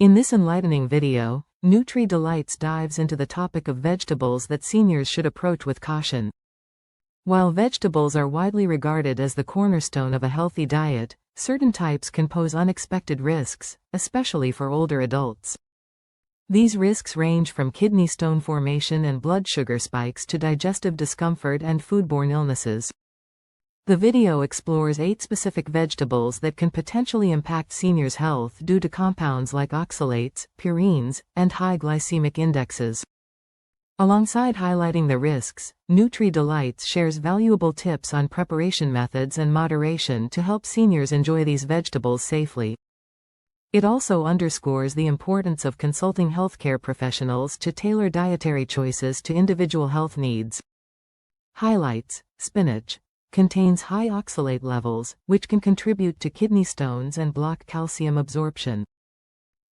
In this enlightening video, Nutri Delights dives into the topic of vegetables that seniors should approach with caution. While vegetables are widely regarded as the cornerstone of a healthy diet, certain types can pose unexpected risks, especially for older adults. These risks range from kidney stone formation and blood sugar spikes to digestive discomfort and foodborne illnesses. The video explores 8 specific vegetables that can potentially impact seniors' health due to compounds like oxalates, purines, and high glycemic indexes. Alongside highlighting the risks, Nutri Delights shares valuable tips on preparation methods and moderation to help seniors enjoy these vegetables safely. It also underscores the importance of consulting healthcare professionals to tailor dietary choices to individual health needs. Highlights: spinach contains high oxalate levels, which can contribute to kidney stones and block calcium absorption.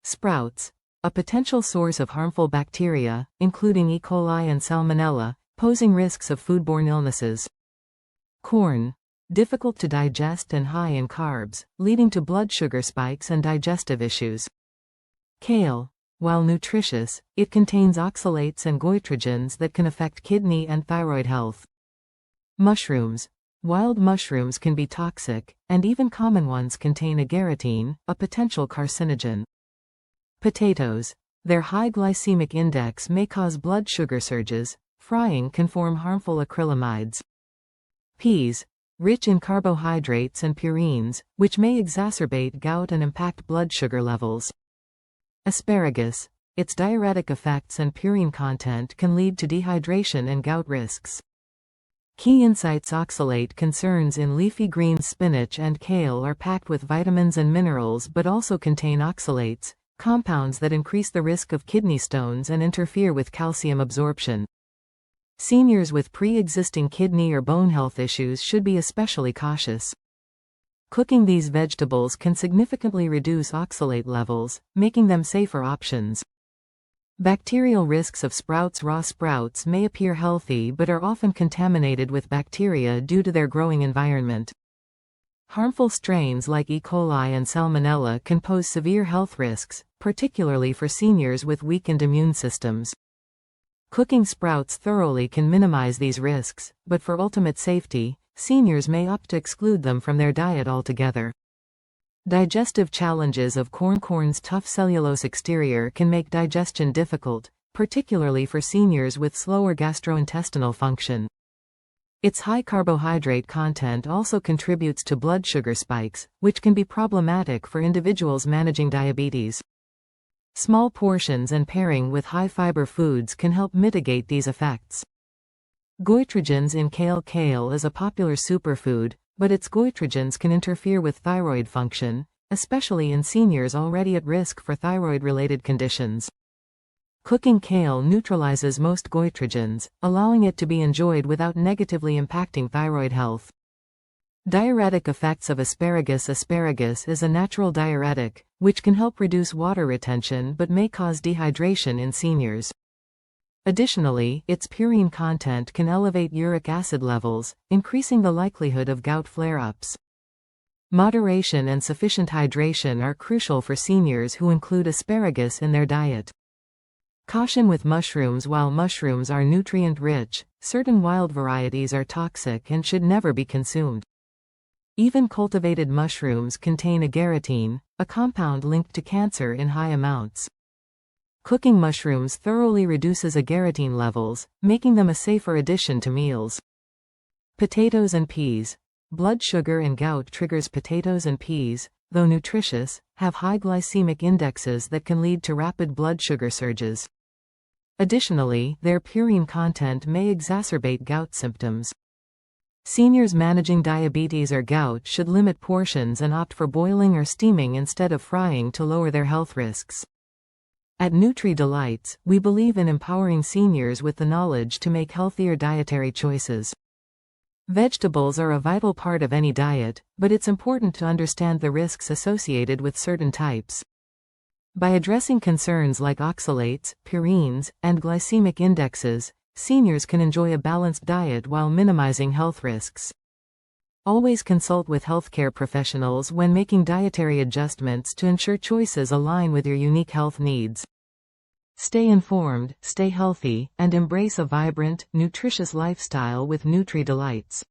Sprouts, a potential source of harmful bacteria, including E. coli and Salmonella, posing risks of foodborne illnesses. Corn, difficult to digest and high in carbs, leading to blood sugar spikes and digestive issues. Kale, while nutritious, it contains oxalates and goitrogens that can affect kidney and thyroid health. Mushrooms, wild mushrooms can be toxic, and even common ones contain agarotine, a potential carcinogen. Potatoes, their high glycemic index may cause blood sugar surges. Frying can form harmful acrylamides. Peas, rich in carbohydrates and purines, which may exacerbate gout and impact blood sugar levels. Asparagus, its diuretic effects and purine content can lead to dehydration and gout risks. Key insights: oxalate concerns in leafy green spinach and kale are packed with vitamins and minerals but also contain oxalates, compounds that increase the risk of kidney stones and interfere with calcium absorption. Seniors with pre-existing kidney or bone health issues should be especially cautious. Cooking these vegetables can significantly reduce oxalate levels, making them safer options. Bacterial risks of sprouts: raw sprouts may appear healthy but are often contaminated with bacteria due to their growing environment. Harmful strains like E. coli and Salmonella can pose severe health risks, particularly for seniors with weakened immune systems. Cooking sprouts thoroughly can minimize these risks, but for ultimate safety, seniors may opt to exclude them from their diet altogether. Digestive challenges of corn: corn's tough cellulose exterior can make digestion difficult, particularly for seniors with slower gastrointestinal function. Its high carbohydrate content also contributes to blood sugar spikes, which can be problematic for individuals managing diabetes. Small portions and pairing with high-fiber foods can help mitigate these effects. Goitrogens in kale: kale is a popular superfood, but its goitrogens can interfere with thyroid function, especially in seniors already at risk for thyroid-related conditions. Cooking kale neutralizes most goitrogens, allowing it to be enjoyed without negatively impacting thyroid health. Diuretic effects of asparagus: asparagus is a natural diuretic, which can help reduce water retention but may cause dehydration in seniors. Additionally, its purine content can elevate uric acid levels, increasing the likelihood of gout flare-ups. Moderation and sufficient hydration are crucial for seniors who include asparagus in their diet. Caution with mushrooms: while mushrooms are nutrient-rich, certain wild varieties are toxic and should never be consumed. Even cultivated mushrooms contain agarotine, a compound linked to cancer in high amounts. Cooking mushrooms thoroughly reduces agarotine levels, making them a safer addition to meals. Potatoes and peas. Blood sugar and gout triggers: potatoes and peas, though nutritious, have high glycemic indexes that can lead to rapid blood sugar surges. Additionally, their purine content may exacerbate gout symptoms. Seniors managing diabetes or gout should limit portions and opt for boiling or steaming instead of frying to lower their health risks. At Nutri Delights, we believe in empowering seniors with the knowledge to make healthier dietary choices. Vegetables are a vital part of any diet, but it's important to understand the risks associated with certain types. By addressing concerns like oxalates, purines, and glycemic indexes, seniors can enjoy a balanced diet while minimizing health risks. Always consult with healthcare professionals when making dietary adjustments to ensure choices align with your unique health needs. Stay informed, stay healthy, and embrace a vibrant, nutritious lifestyle with Nutri Delights.